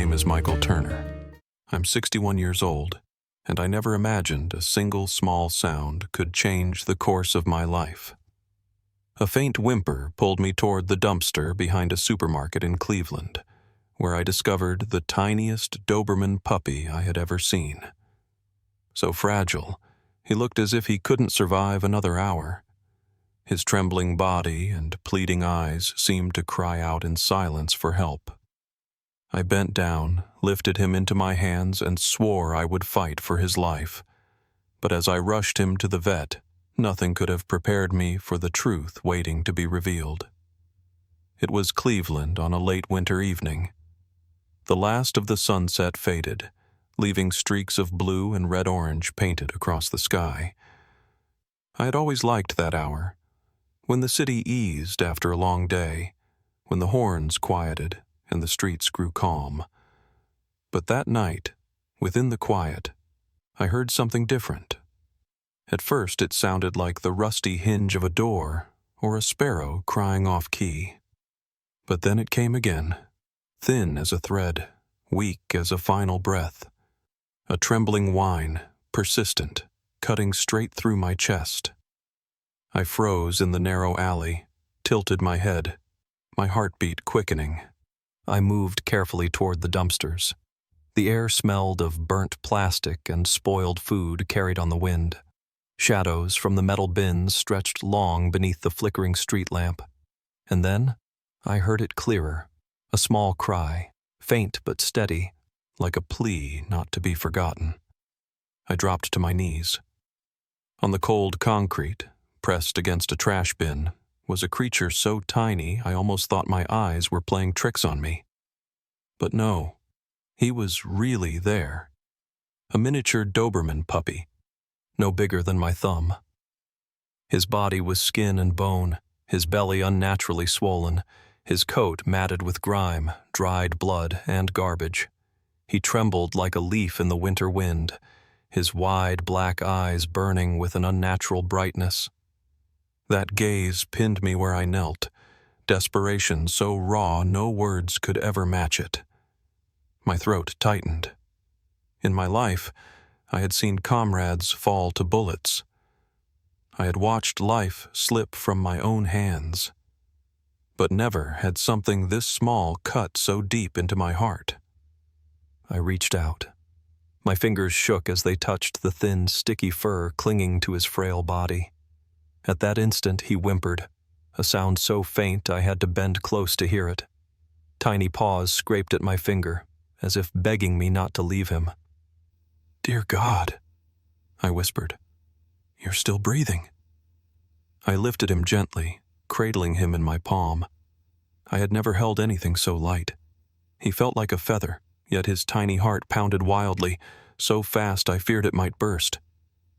name is Michael Turner. I'm 61 years old, and I never imagined a single small sound could change the course of my life. A faint whimper pulled me toward the dumpster behind a supermarket in Cleveland, where I discovered the tiniest Doberman puppy I had ever seen. So fragile, he looked as if he couldn't survive another hour. His trembling body and pleading eyes seemed to cry out in silence for help. I bent down, lifted him into my hands, and swore I would fight for his life. But as I rushed him to the vet, nothing could have prepared me for the truth waiting to be revealed. It was Cleveland on a late winter evening. The last of the sunset faded, leaving streaks of blue and red-orange painted across the sky. I had always liked that hour, when the city eased after a long day, when the horns quieted and the streets grew calm. But that night, within the quiet, I heard something different. At first it sounded like the rusty hinge of a door or a sparrow crying off-key. But then it came again, thin as a thread, weak as a final breath. A trembling whine, persistent, cutting straight through my chest. I froze in the narrow alley, tilted my head, my heartbeat quickening. I moved carefully toward the dumpsters. The air smelled of burnt plastic and spoiled food carried on the wind. Shadows from the metal bins stretched long beneath the flickering street lamp. And then I heard it clearer, a small cry, faint but steady, like a plea not to be forgotten. I dropped to my knees. On the cold concrete, pressed against a trash bin, was a creature so tiny I almost thought my eyes were playing tricks on me. But no, he was really there. A miniature Doberman puppy, no bigger than my thumb. His body was skin and bone, his belly unnaturally swollen, his coat matted with grime, dried blood, and garbage. He trembled like a leaf in the winter wind, his wide black eyes burning with an unnatural brightness. That gaze pinned me where I knelt, desperation so raw no words could ever match it. My throat tightened. In my life, I had seen comrades fall to bullets. I had watched life slip from my own hands. But never had something this small cut so deep into my heart. I reached out. My fingers shook as they touched the thin, sticky fur clinging to his frail body. At that instant he whimpered, a sound so faint I had to bend close to hear it. Tiny paws scraped at my finger, as if begging me not to leave him. "Dear God," I whispered, "you're still breathing." I lifted him gently, cradling him in my palm. I had never held anything so light. He felt like a feather, yet his tiny heart pounded wildly, so fast I feared it might burst.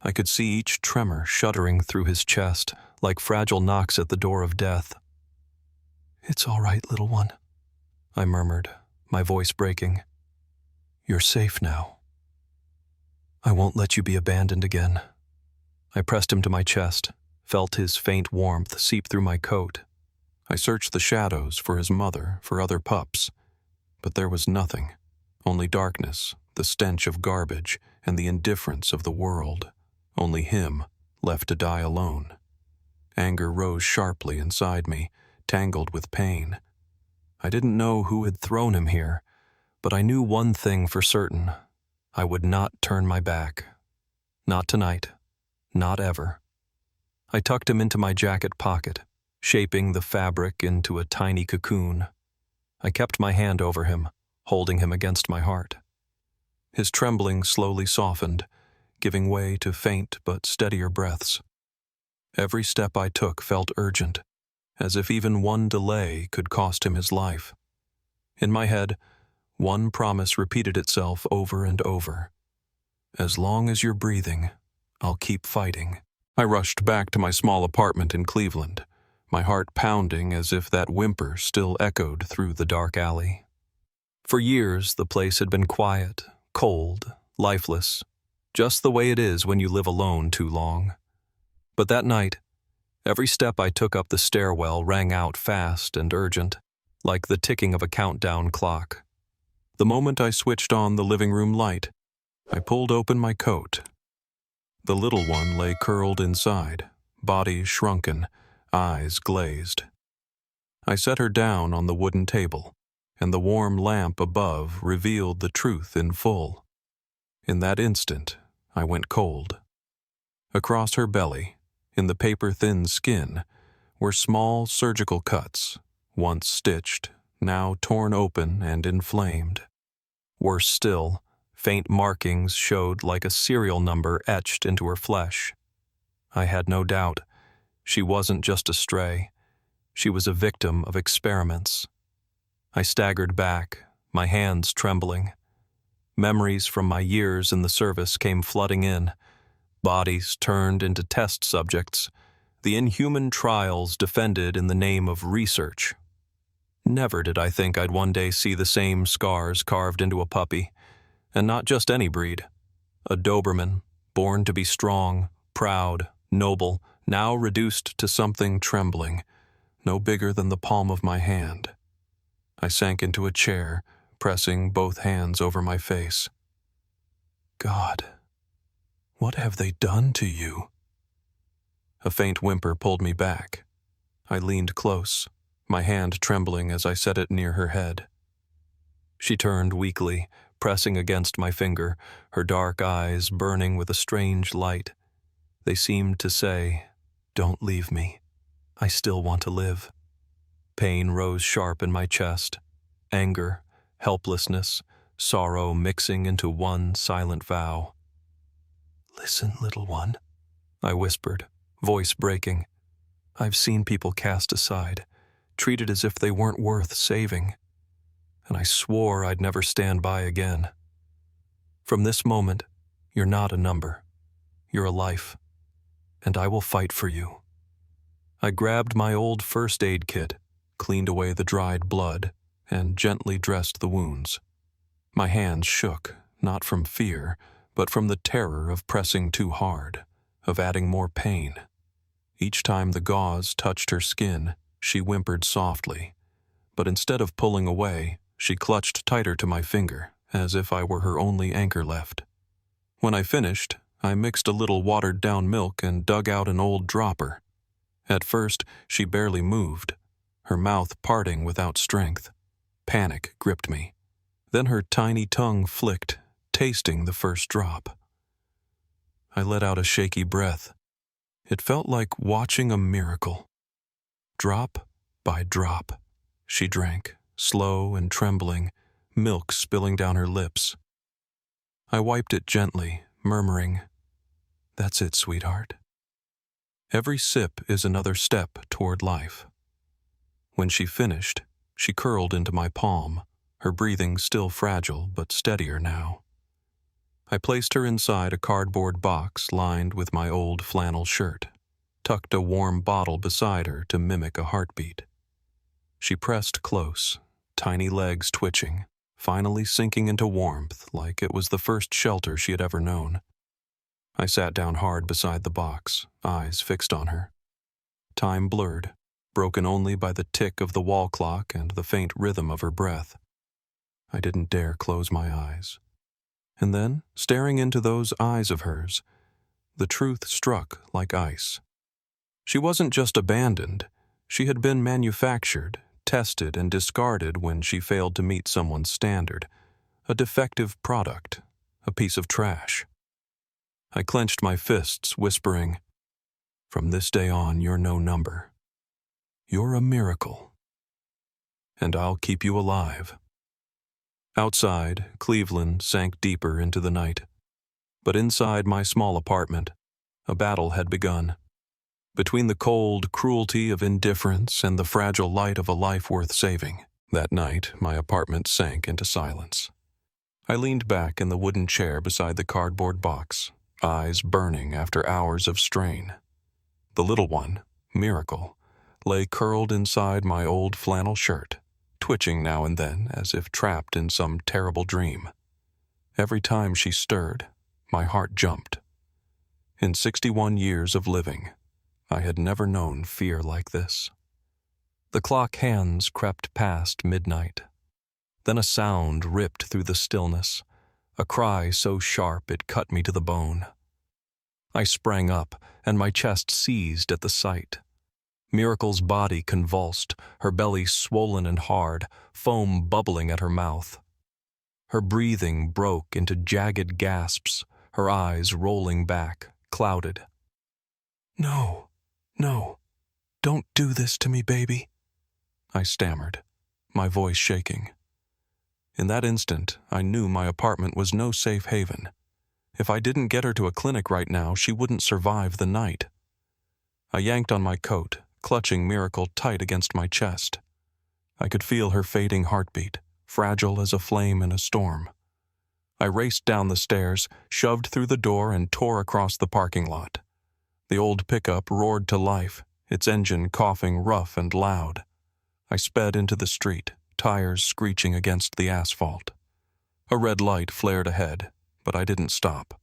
I could see each tremor shuddering through his chest, like fragile knocks at the door of death. "It's all right, little one," I murmured, my voice breaking. "You're safe now. I won't let you be abandoned again." I pressed him to my chest, felt his faint warmth seep through my coat. I searched the shadows for his mother, for other pups, but there was nothing, only darkness, the stench of garbage, and the indifference of the world. Only him, left to die alone. Anger rose sharply inside me, tangled with pain. I didn't know who had thrown him here, but I knew one thing for certain. I would not turn my back. Not tonight. Not ever. I tucked him into my jacket pocket, shaping the fabric into a tiny cocoon. I kept my hand over him, holding him against my heart. His trembling slowly softened, giving way to faint but steadier breaths. Every step I took felt urgent, as if even one delay could cost him his life. In my head, one promise repeated itself over and over. As long as you're breathing, I'll keep fighting. I rushed back to my small apartment in Cleveland, my heart pounding as if that whimper still echoed through the dark alley. For years, the place had been quiet, cold, lifeless, just the way it is when you live alone too long. But that night, every step I took up the stairwell rang out fast and urgent, like the ticking of a countdown clock. The moment I switched on the living room light, I pulled open my coat. The little one lay curled inside, body shrunken, eyes glazed. I set her down on the wooden table, and the warm lamp above revealed the truth in full. In that instant, I went cold. Across her belly, in the paper-thin skin, were small surgical cuts, once stitched, now torn open and inflamed. Worse still, faint markings showed like a serial number etched into her flesh. I had no doubt. She wasn't just a stray. She was a victim of experiments. I staggered back, my hands trembling. Memories from my years in the service came flooding in. Bodies turned into test subjects, the inhuman trials defended in the name of research. Never did I think I'd one day see the same scars carved into a puppy, and not just any breed. A Doberman, born to be strong, proud, noble, now reduced to something trembling, no bigger than the palm of my hand. I sank into a chair, pressing both hands over my face. God, what have they done to you? A faint whimper pulled me back. I leaned close, my hand trembling as I set it near her head. She turned weakly, pressing against my finger, her dark eyes burning with a strange light. They seemed to say, "Don't leave me. I still want to live." Pain rose sharp in my chest. Anger, helplessness, sorrow mixing into one silent vow. "Listen, little one," I whispered, voice breaking. "I've seen people cast aside, treated as if they weren't worth saving. And I swore I'd never stand by again. From this moment, you're not a number. You're a life. And I will fight for you." I grabbed my old first aid kit, cleaned away the dried blood, and gently dressed the wounds. My hands shook, not from fear, but from the terror of pressing too hard, of adding more pain. Each time the gauze touched her skin, she whimpered softly, but instead of pulling away, she clutched tighter to my finger, as if I were her only anchor left. When I finished, I mixed a little watered-down milk and dug out an old dropper. At first, she barely moved, her mouth parting without strength. Panic gripped me. Then her tiny tongue flicked, tasting the first drop. I let out a shaky breath. It felt like watching a miracle. Drop by drop, she drank, slow and trembling, milk spilling down her lips. I wiped it gently, murmuring, "That's it, sweetheart." Every sip is another step toward life. When she finished, she curled into my palm, her breathing still fragile but steadier now. I placed her inside a cardboard box lined with my old flannel shirt, tucked a warm bottle beside her to mimic a heartbeat. She pressed close, tiny legs twitching, finally sinking into warmth like it was the first shelter she had ever known. I sat down hard beside the box, eyes fixed on her. Time blurred, broken only by the tick of the wall clock and the faint rhythm of her breath. I didn't dare close my eyes. And then, staring into those eyes of hers, the truth struck like ice. She wasn't just abandoned. She had been manufactured, tested, and discarded when she failed to meet someone's standard. A defective product, a piece of trash. I clenched my fists, whispering, "From this day on, you're no number. You're a miracle. And I'll keep you alive." Outside, Cleveland sank deeper into the night. But inside my small apartment, a battle had begun. Between the cold cruelty of indifference and the fragile light of a life worth saving, that night my apartment sank into silence. I leaned back in the wooden chair beside the cardboard box, eyes burning after hours of strain. The little one, Miracle, lay curled inside my old flannel shirt, twitching now and then as if trapped in some terrible dream. Every time she stirred, my heart jumped. In 61 years of living, I had never known fear like this. The clock hands crept past midnight. Then a sound ripped through the stillness, a cry so sharp it cut me to the bone. I sprang up, and my chest seized at the sight. Miracle's body convulsed, her belly swollen and hard, foam bubbling at her mouth. Her breathing broke into jagged gasps, her eyes rolling back, clouded. "No, no, don't do this to me, baby," I stammered, my voice shaking. In that instant, I knew my apartment was no safe haven. If I didn't get her to a clinic right now, she wouldn't survive the night. I yanked on my coat, clutching Miracle tight against my chest. I could feel her fading heartbeat, fragile as a flame in a storm. I raced down the stairs, shoved through the door, and tore across the parking lot. The old pickup roared to life, its engine coughing rough and loud. I sped into the street, tires screeching against the asphalt. A red light flared ahead, but I didn't stop.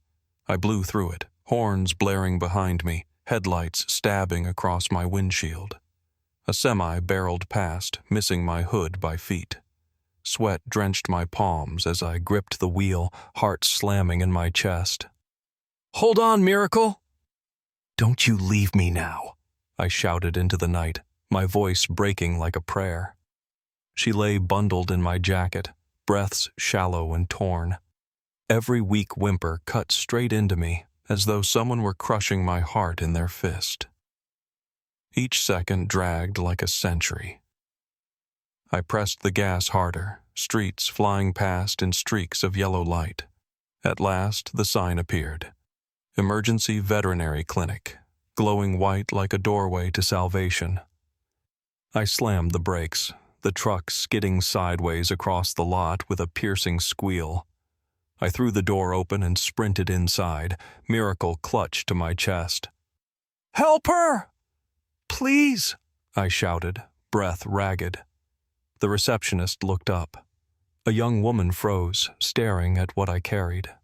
I blew through it, horns blaring behind me, headlights stabbing across my windshield. A semi barreled past, missing my hood by feet. Sweat drenched my palms as I gripped the wheel, heart slamming in my chest. "Hold on, Miracle!" "Don't you leave me now," I shouted into the night, my voice breaking like a prayer. She lay bundled in my jacket, breaths shallow and torn. Every weak whimper cut straight into me, as though someone were crushing my heart in their fist. Each second dragged like a century. I pressed the gas harder, streets flying past in streaks of yellow light. At last, the sign appeared. Emergency Veterinary Clinic, glowing white like a doorway to salvation. I slammed the brakes, the truck skidding sideways across the lot with a piercing squeal. I threw the door open and sprinted inside, Miracle clutched to my chest. "Help her! Please!" I shouted, breath ragged. The receptionist looked up. A young woman froze, staring at what I carried.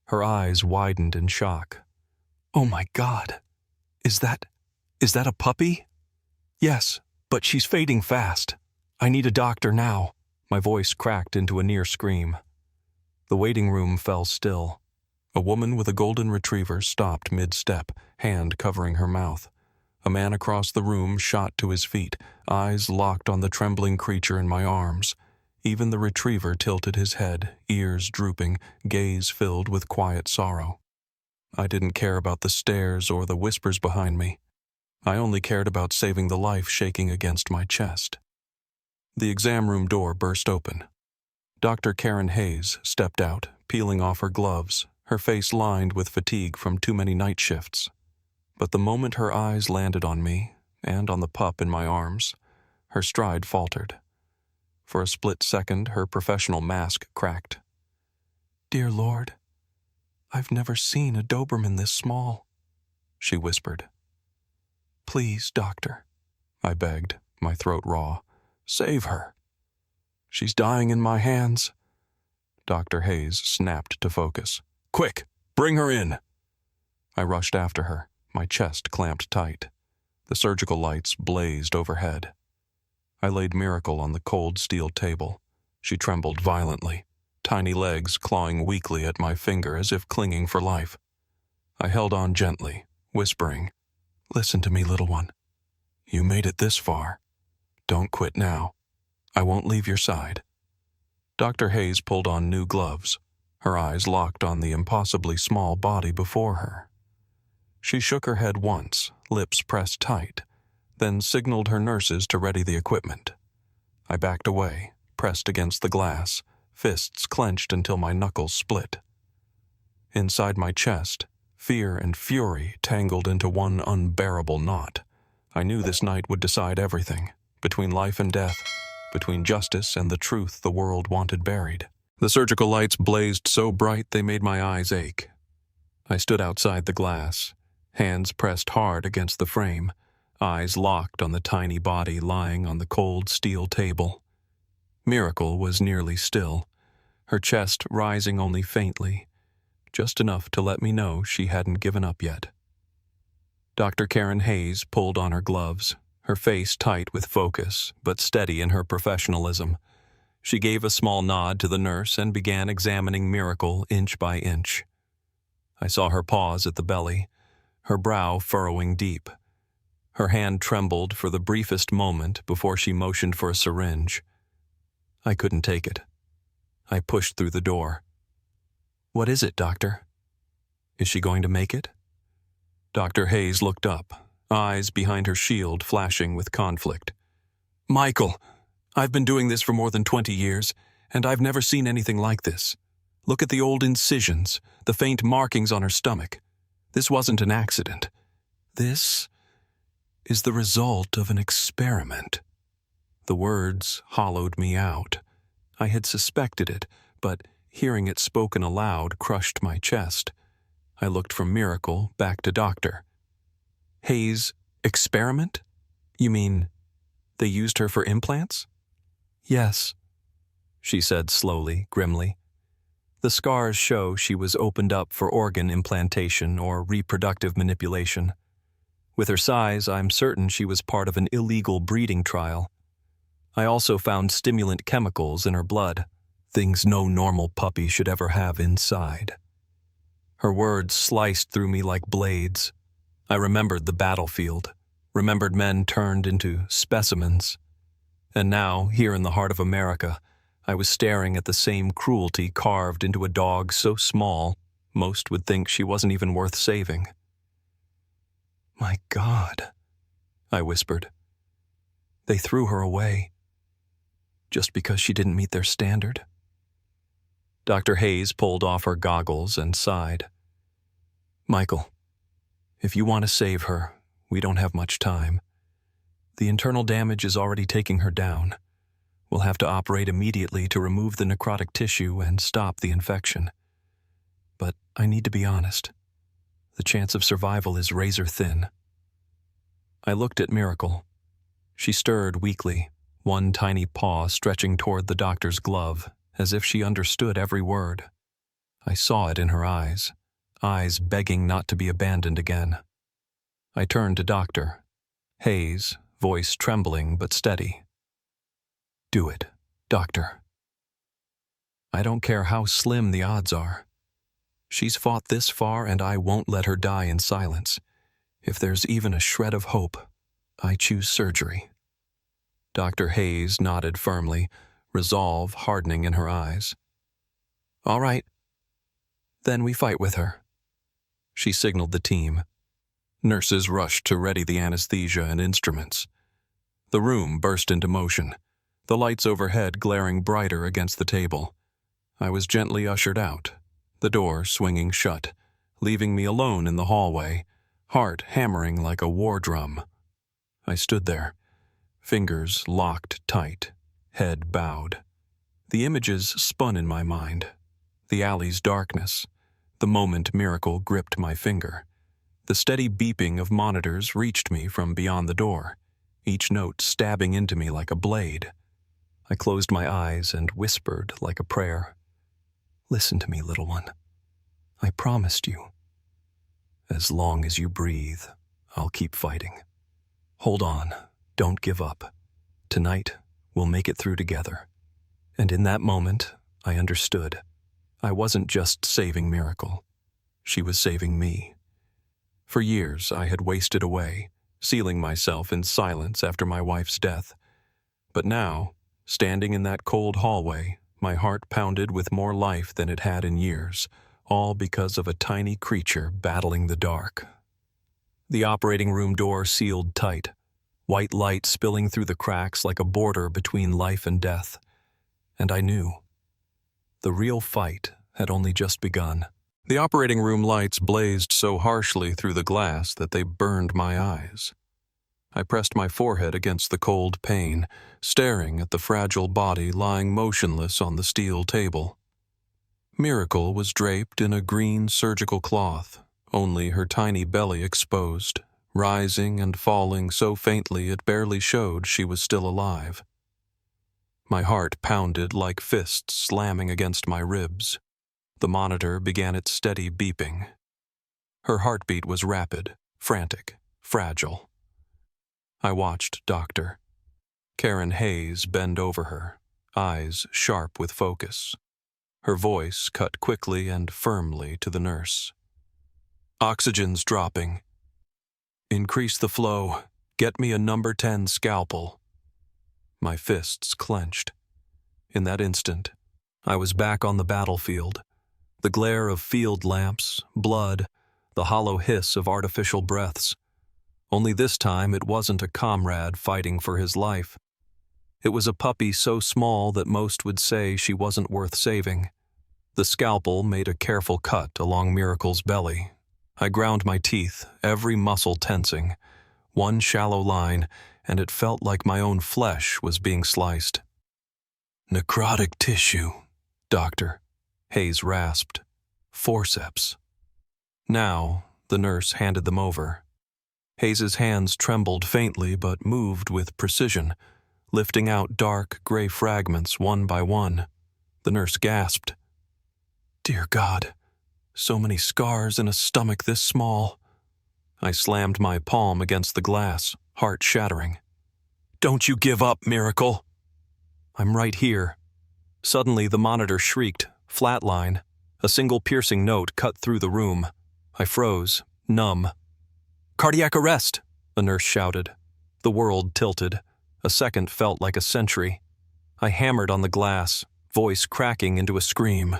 Her eyes widened in shock. "Oh my God! Is that a puppy?" "Yes, but she's fading fast. I need a doctor now." My voice cracked into a near scream. The waiting room fell still. A woman with a golden retriever stopped mid-step, hand covering her mouth. A man across the room shot to his feet, eyes locked on the trembling creature in my arms. Even the retriever tilted his head, ears drooping, gaze filled with quiet sorrow. I didn't care about the stares or the whispers behind me. I only cared about saving the life shaking against my chest. The exam room door burst open. Dr. Karen Hayes stepped out, peeling off her gloves, her face lined with fatigue from too many night shifts. But the moment her eyes landed on me, and on the pup in my arms, her stride faltered. For a split second, her professional mask cracked. "Dear Lord, I've never seen a Doberman this small," she whispered. "Please, doctor," I begged, my throat raw. "Save her. She's dying in my hands." Dr. Hayes snapped to focus. "Quick, bring her in." I rushed after her, my chest clamped tight. The surgical lights blazed overhead. I laid Miracle on the cold steel table. She trembled violently, tiny legs clawing weakly at my finger as if clinging for life. I held on gently, whispering, "Listen to me, little one. You made it this far. Don't quit now. I won't leave your side." Dr. Hayes pulled on new gloves, her eyes locked on the impossibly small body before her. She shook her head once, lips pressed tight, then signaled her nurses to ready the equipment. I backed away, pressed against the glass, fists clenched until my knuckles split. Inside my chest, fear and fury tangled into one unbearable knot. I knew this night would decide everything, between life and death, between justice and the truth the world wanted buried. The surgical lights blazed so bright they made my eyes ache. I stood outside the glass, hands pressed hard against the frame, eyes locked on the tiny body lying on the cold steel table. Miracle was nearly still, her chest rising only faintly, just enough to let me know she hadn't given up yet. Dr. Karen Hayes pulled on her gloves, her face tight with focus, but steady in her professionalism. She gave a small nod to the nurse and began examining Miracle inch by inch. I saw her pause at the belly, her brow furrowing deep. Her hand trembled for the briefest moment before she motioned for a syringe. I couldn't take it. I pushed through the door. "What is it, doctor? Is she going to make it?" Dr. Hayes looked up, eyes behind her shield flashing with conflict. "Michael, I've been doing this for more than 20 years, and I've never seen anything like this. Look at the old incisions, the faint markings on her stomach. This wasn't an accident. This is the result of an experiment." The words hollowed me out. I had suspected it, but hearing it spoken aloud crushed my chest. I looked from Miracle back to Doctor. "Hayes, experiment? You mean they used her for implants?" "Yes," she said slowly, grimly. "The scars show she was opened up for organ implantation or reproductive manipulation. With her size, I'm certain she was part of an illegal breeding trial. I also found stimulant chemicals in her blood, things no normal puppy should ever have inside." Her words sliced through me like blades. I remembered the battlefield, remembered men turned into specimens. And now, here in the heart of America, I was staring at the same cruelty carved into a dog so small, most would think she wasn't even worth saving. "My God," I whispered. "They threw her away. Just because she didn't meet their standard?" Dr. Hayes pulled off her goggles and sighed. "Michael, if you want to save her, we don't have much time. The internal damage is already taking her down. We'll have to operate immediately to remove the necrotic tissue and stop the infection. But I need to be honest. The chance of survival is razor thin." I looked at Miracle. She stirred weakly, one tiny paw stretching toward the doctor's glove, as if she understood every word. I saw it in her eyes begging not to be abandoned again. I turned to Dr. Hayes, voice trembling but steady. "Do it, Doctor. I don't care how slim the odds are. She's fought this far, and I won't let her die in silence. If there's even a shred of hope, I choose surgery." Dr. Hayes nodded firmly, resolve hardening in her eyes. "All right. Then we fight with her." She signaled the team. Nurses rushed to ready the anesthesia and instruments. The room burst into motion, the lights overhead glaring brighter against the table. I was gently ushered out, the door swinging shut, leaving me alone in the hallway, heart hammering like a war drum. I stood there, fingers locked tight, head bowed. The images spun in my mind. The alley's darkness, the moment Miracle gripped my finger. The steady beeping of monitors reached me from beyond the door, each note stabbing into me like a blade. I closed my eyes and whispered like a prayer. "Listen to me, little one. I promised you. As long as you breathe, I'll keep fighting. Hold on, don't give up. Tonight, we'll make it through together." And in that moment, I understood. I wasn't just saving Miracle. She was saving me. For years, I had wasted away, sealing myself in silence after my wife's death. But now, standing in that cold hallway, my heart pounded with more life than it had in years, all because of a tiny creature battling the dark. The operating room door sealed tight, white light spilling through the cracks like a border between life and death. And I knew. The real fight had only just begun. The operating room lights blazed so harshly through the glass that they burned my eyes. I pressed my forehead against the cold pane, staring at the fragile body lying motionless on the steel table. Miracle was draped in a green surgical cloth, only her tiny belly exposed, rising and falling so faintly it barely showed she was still alive. My heart pounded like fists slamming against my ribs. The monitor began its steady beeping. Her heartbeat was rapid, frantic, fragile. I watched Dr. Karen Hayes bend over her, eyes sharp with focus. Her voice cut quickly and firmly to the nurse. "Oxygen's dropping. Increase the flow. Get me a number 10 scalpel." My fists clenched. In that instant, I was back on the battlefield. The glare of field lamps, blood, the hollow hiss of artificial breaths. Only this time it wasn't a comrade fighting for his life. It was a puppy so small that most would say she wasn't worth saving. The scalpel made a careful cut along Miracle's belly. I ground my teeth, every muscle tensing. One shallow line, and it felt like my own flesh was being sliced. "Necrotic tissue, doctor," Hayes rasped. "Forceps." Now, the nurse handed them over. Hayes's hands trembled faintly but moved with precision, lifting out dark, gray fragments one by one. The nurse gasped. "Dear God, so many scars in a stomach this small." I slammed my palm against the glass, heart shattering. "Don't you give up, Miracle!" "I'm right here." Suddenly the monitor shrieked, flatline. A single piercing note cut through the room. I froze, numb. "Cardiac arrest!" a nurse shouted. The world tilted. A second felt like a century. I hammered on the glass, voice cracking into a scream.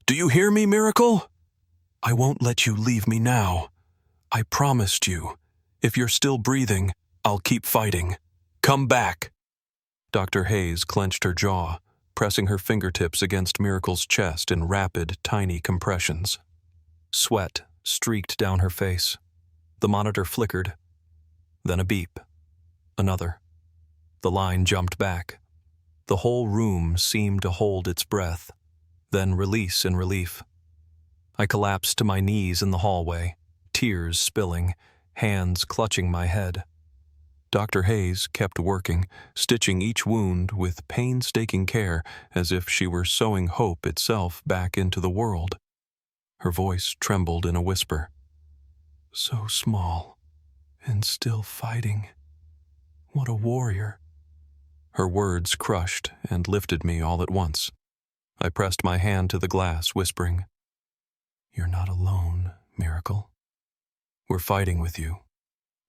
"Do you hear me, Miracle? I won't let you leave me now. I promised you. If you're still breathing, I'll keep fighting. Come back." Dr. Hayes clenched her jaw, pressing her fingertips against Miracle's chest in rapid, tiny compressions. Sweat streaked down her face. The monitor flickered. Then a beep. Another. The line jumped back. The whole room seemed to hold its breath, then release in relief. I collapsed to my knees in the hallway, tears spilling, hands clutching my head. Dr. Hayes kept working, stitching each wound with painstaking care as if she were sewing hope itself back into the world. Her voice trembled in a whisper. "So small, and still fighting. What a warrior." Her words crushed and lifted me all at once. I pressed my hand to the glass, whispering, "You're not alone, Miracle. We're fighting with you."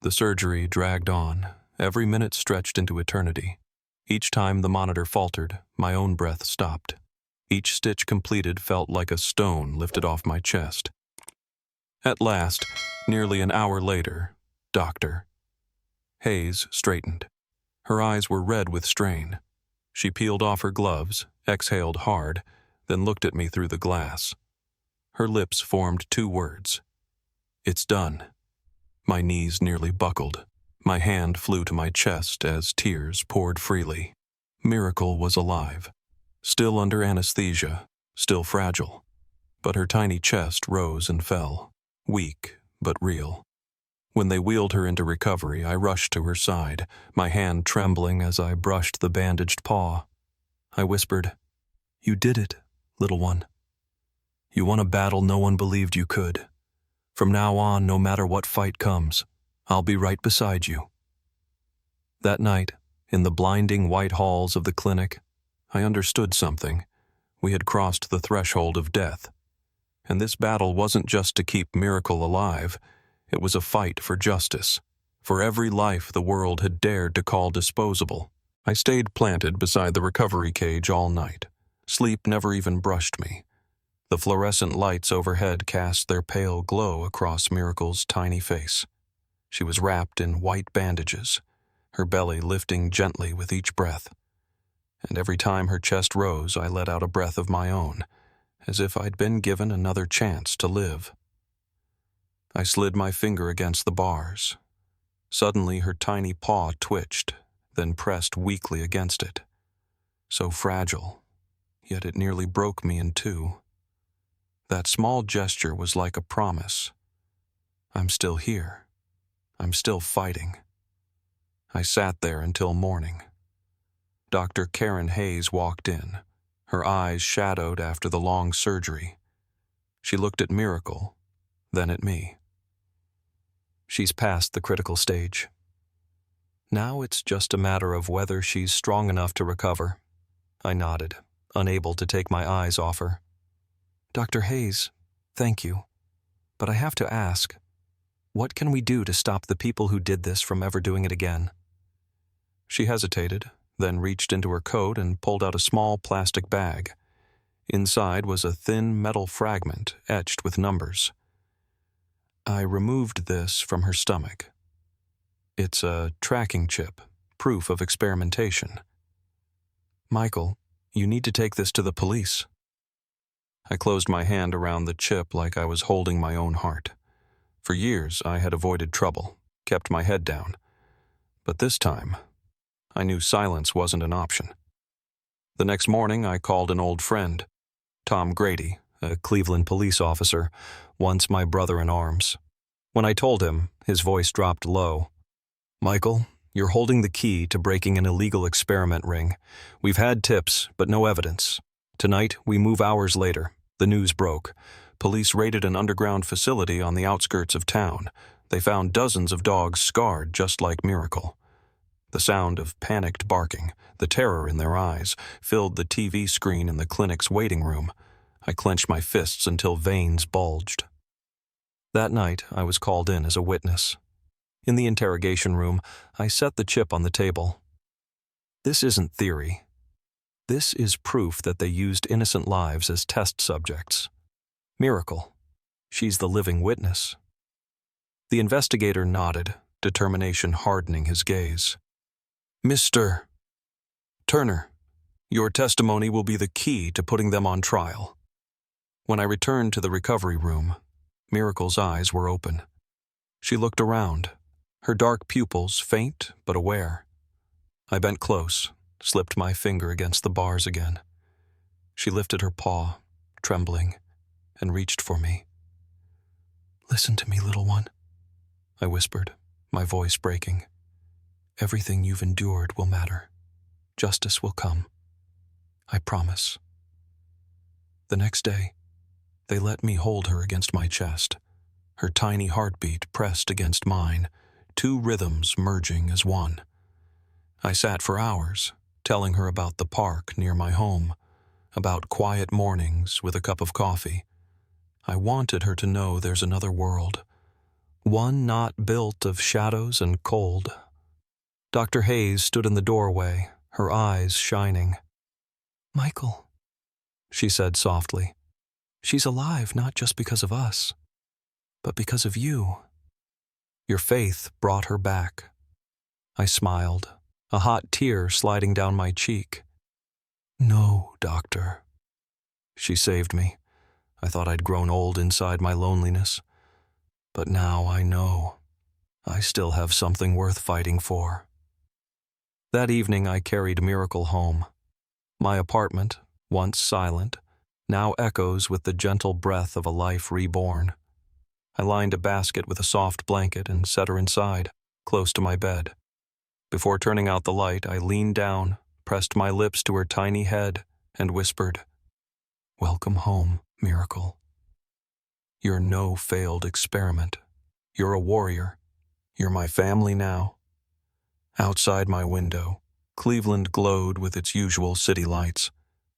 The surgery dragged on, every minute stretched into eternity. Each time the monitor faltered, my own breath stopped. Each stitch completed felt like a stone lifted off my chest. At last, nearly an hour later, Doctor. Hayes straightened. Her eyes were red with strain. She peeled off her gloves, exhaled hard, then looked at me through the glass. Her lips formed two words. "It's done." My knees nearly buckled. My hand flew to my chest as tears poured freely. Miracle was alive, still under anesthesia, still fragile. But her tiny chest rose and fell, weak but real. When they wheeled her into recovery, I rushed to her side, my hand trembling as I brushed the bandaged paw. I whispered, "You did it, little one. You won a battle no one believed you could. From now on, no matter what fight comes, I'll be right beside you." That night, in the blinding white halls of the clinic, I understood something. We had crossed the threshold of death. And this battle wasn't just to keep Miracle alive. It was a fight for justice, for every life the world had dared to call disposable. I stayed planted beside the recovery cage all night. Sleep never even brushed me. The fluorescent lights overhead cast their pale glow across Miracle's tiny face. She was wrapped in white bandages, her belly lifting gently with each breath. And every time her chest rose, I let out a breath of my own, as if I'd been given another chance to live. I slid my finger against the bars. Suddenly, her tiny paw twitched, then pressed weakly against it. So fragile, yet it nearly broke me in two. That small gesture was like a promise. I'm still here. I'm still fighting. I sat there until morning. Dr. Karen Hayes walked in, her eyes shadowed after the long surgery. She looked at Miracle, then at me. "She's past the critical stage. Now it's just a matter of whether she's strong enough to recover. I nodded, unable to take my eyes off her. Dr. Hayes, thank you. But I have to ask, what can we do to stop the people who did this from ever doing it again? She hesitated, then reached into her coat and pulled out a small plastic bag. Inside was a thin metal fragment etched with numbers. I removed this from her stomach. It's a tracking chip, proof of experimentation. Michael, you need to take this to the police. I closed my hand around the chip like I was holding my own heart. For years, I had avoided trouble, kept my head down. But this time, I knew silence wasn't an option. The next morning, I called an old friend, Tom Grady, a Cleveland police officer, once my brother in arms. When I told him, his voice dropped low. Michael, you're holding the key to breaking an illegal experiment ring. We've had tips, but no evidence. Tonight, we move hours later. The news broke. Police raided an underground facility on the outskirts of town. They found dozens of dogs scarred just like Miracle. The sound of panicked barking, the terror in their eyes, filled the TV screen in the clinic's waiting room. I clenched my fists until veins bulged. That night, I was called in as a witness. In the interrogation room, I set the chip on the table. This isn't theory. This is proof that they used innocent lives as test subjects. Miracle. She's the living witness. The investigator nodded, determination hardening his gaze. Mr. Turner, your testimony will be the key to putting them on trial. When I returned to the recovery room, Miracle's eyes were open. She looked around, her dark pupils faint but aware. I bent close, slipped my finger against the bars again. She lifted her paw, trembling, and reached for me. Listen to me, little one, I whispered, my voice breaking. Everything you've endured will matter. Justice will come. I promise. The next day, they let me hold her against my chest, her tiny heartbeat pressed against mine, 2 rhythms merging as one. I sat for hours, telling her about the park near my home, about quiet mornings with a cup of coffee. I wanted her to know there's another world, one not built of shadows and cold. Dr. Hayes stood in the doorway, her eyes shining. Michael, she said softly, she's alive not just because of us, but because of you. Your faith brought her back. I smiled, a hot tear sliding down my cheek. No, doctor. She saved me. I thought I'd grown old inside my loneliness. But now I know. I still have something worth fighting for. That evening I carried Miracle home. My apartment, once silent, now echoes with the gentle breath of a life reborn. I lined a basket with a soft blanket and set her inside, close to my bed. Before turning out the light, I leaned down, pressed my lips to her tiny head, and whispered, Welcome home, Miracle. You're no failed experiment. You're a warrior. You're my family now. Outside my window, Cleveland glowed with its usual city lights,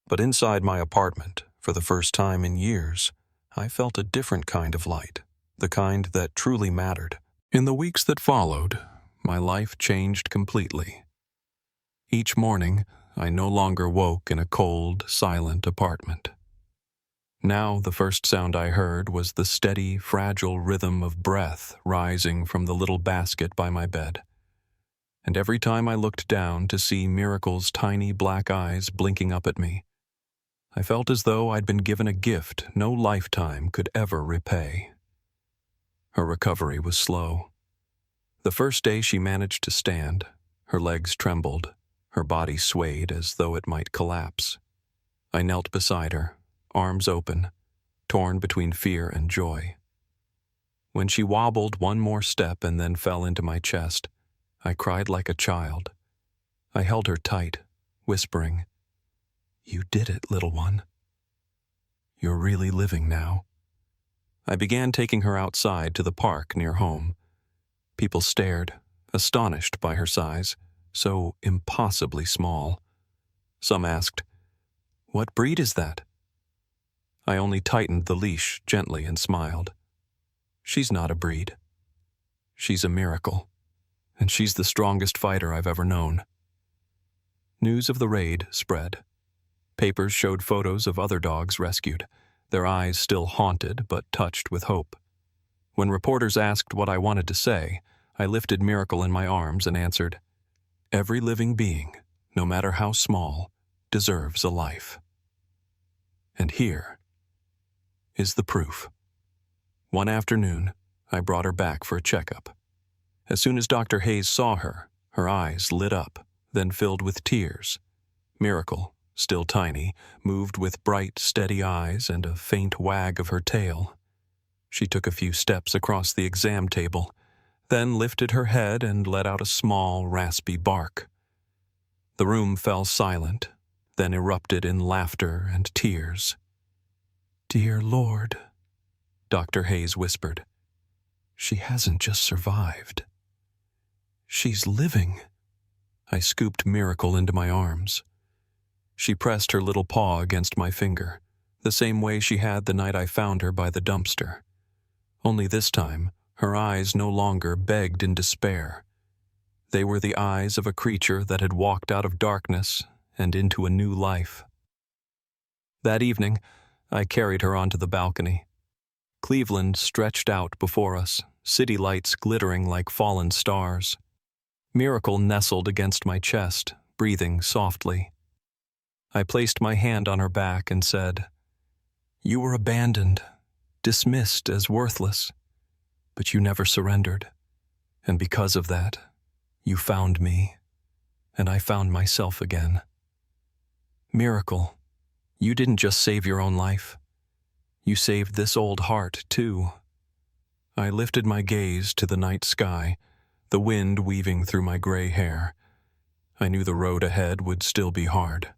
but inside my apartment, for the first time in years, I felt a different kind of light, the kind that truly mattered. In the weeks that followed, my life changed completely. Each morning, I no longer woke in a cold, silent apartment. Now the first sound I heard was the steady, fragile rhythm of breath rising from the little basket by my bed. And every time I looked down to see Miracle's tiny black eyes blinking up at me, I felt as though I'd been given a gift no lifetime could ever repay. Her recovery was slow. The first day she managed to stand, her legs trembled, her body swayed as though it might collapse. I knelt beside her, arms open, torn between fear and joy. When she wobbled one more step and then fell into my chest, I cried like a child. I held her tight, whispering, You did it, little one. You're really living now. I began taking her outside to the park near home. People stared, astonished by her size, so impossibly small. Some asked, What breed is that?" I only tightened the leash gently and smiled. "She's not a breed. She's a miracle, and she's the strongest fighter I've ever known." News of the raid spread. Papers showed photos of other dogs rescued, their eyes still haunted but touched with hope. When reporters asked what I wanted to say, I lifted Miracle in my arms and answered, "Every living being, no matter how small, deserves a life." And here is the proof. One afternoon, I brought her back for a checkup. As soon as Dr. Hayes saw her, her eyes lit up, then filled with tears. Miracle, still tiny, moved with bright, steady eyes and a faint wag of her tail. She took a few steps across the exam table, then lifted her head and let out a small, raspy bark. The room fell silent, then erupted in laughter and tears. "Dear Lord," Dr. Hayes whispered, "she hasn't just survived. She's living." I scooped Miracle into my arms. She pressed her little paw against my finger, the same way she had the night I found her by the dumpster. Only this time, her eyes no longer begged in despair. They were the eyes of a creature that had walked out of darkness and into a new life. That evening, I carried her onto the balcony. Cleveland stretched out before us, city lights glittering like fallen stars. Miracle nestled against my chest, breathing softly. I placed my hand on her back and said, "You were abandoned, dismissed as worthless, but you never surrendered. And because of that, you found me, and I found myself again. Miracle, you didn't just save your own life. You saved this old heart, too." I lifted my gaze to the night sky, the wind weaving through my gray hair. I knew the road ahead would still be hard.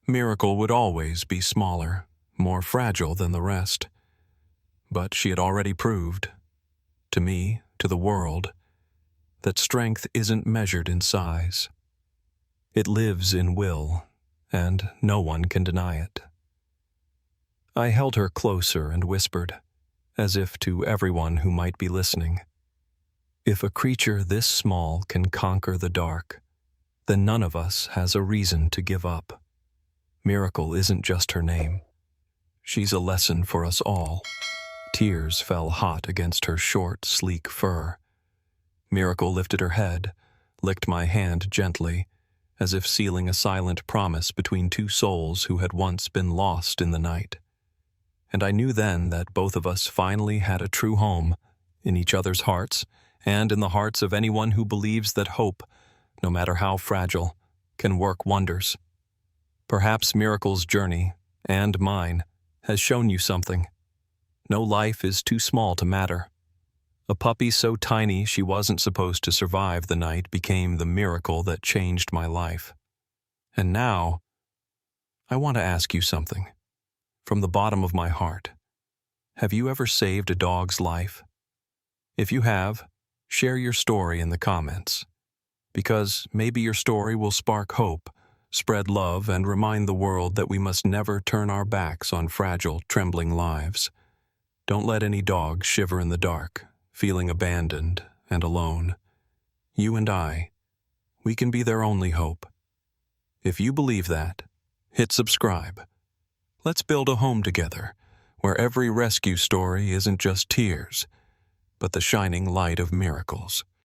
Miracle would always be smaller, more fragile than the rest. But she had already proved, to me, to the world, that strength isn't measured in size. It lives in will, and no one can deny it. I held her closer and whispered, as if to everyone who might be listening, "If a creature this small can conquer the dark, then none of us has a reason to give up. Miracle isn't just her name. She's a lesson for us all." Tears fell hot against her short, sleek fur. Miracle lifted her head, licked my hand gently, as if sealing a silent promise between two souls who had once been lost in the night. And I knew then that both of us finally had a true home, in each other's hearts, and in the hearts of anyone who believes that hope, no matter how fragile, can work wonders. Perhaps Miracle's journey, and mine, has shown you something. No life is too small to matter. A puppy so tiny she wasn't supposed to survive the night became the miracle that changed my life. And now, I want to ask you something. From the bottom of my heart, have you ever saved a dog's life? If you have, share your story in the comments. Because maybe your story will spark hope, spread love, and remind the world that we must never turn our backs on fragile, trembling lives. Don't let any dog shiver in the dark, feeling abandoned and alone. You and I, we can be their only hope. If you believe that, hit subscribe. Let's build a home together, where every rescue story isn't just tears, but the shining light of miracles.